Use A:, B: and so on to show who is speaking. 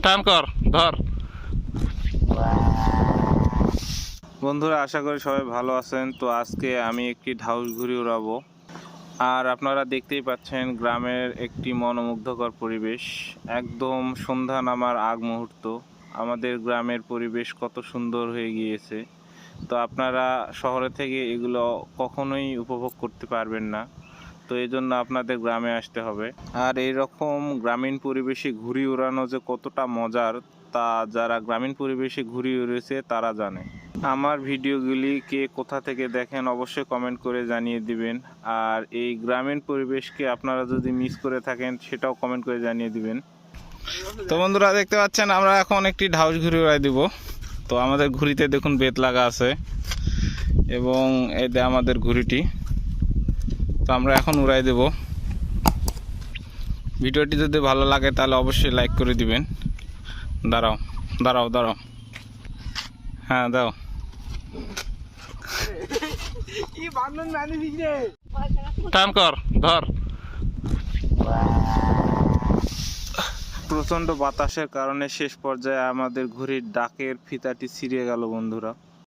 A: টান কর, ধর। বন্ধুরা, আশা করি সবাই ভালো আছেন। তো আজকে আমি একটি ঢাউস ঘুড়ি উড়াবো। আর আপনারা দেখতেই পাচ্ছেন গ্রামের একটি মনোমুগ্ধকর পরিবেশ। একদম সন্ধ্যা নামার আগ মুহূর্ত। আমাদের গ্রামের পরিবেশ কত সুন্দর হয়ে গিয়েছে। তো আপনারা শহরে থেকে এগুলো কখনোই উপভোগ করতে পারবেন না। তো এই জন্য আপনাদের গ্রামে আসতে হবে। আর এই রকম গ্রামীণ পরিবেশে ঘুড়ি উড়ানো যে কতটা মজার, তা যারা গ্রামীণ পরিবেশে ঘুড়ি উড়েছে তারা জানে। আমার ভিডিওগুলি কে কোথা থেকে দেখেন অবশ্যই কমেন্ট করে জানিয়ে দিবেন। আর এই গ্রামীণ পরিবেশকে আপনারা যদি মিস করে থাকেন সেটাও কমেন্ট করে জানিয়ে দিবেন। তো বন্ধুরা, দেখতে পাচ্ছেন আমরা এখন একটি ঢাউস ঘুড়ি উড়াই দিব। তো আমাদের ঘুড়িতে দেখুন বেত লাগা আছে এবং এই যে আমাদের ঘুড়িটি। তো আমরা এখন উড়াই দেব। ভিডিওটি যদি ভালো লাগে তাহলে অবশ্যই লাইক করে দিবেন। দাঁড়াও দাঁড়াও দাঁড়াও, হ্যাঁ দাও। টান কর, ধর। প্রচণ্ড বাতাসের কারণে শেষ পর্যায়ে আমাদের ঘুড়ির ডাকের ফিতাটি ছিঁড়ে গেল বন্ধুরা।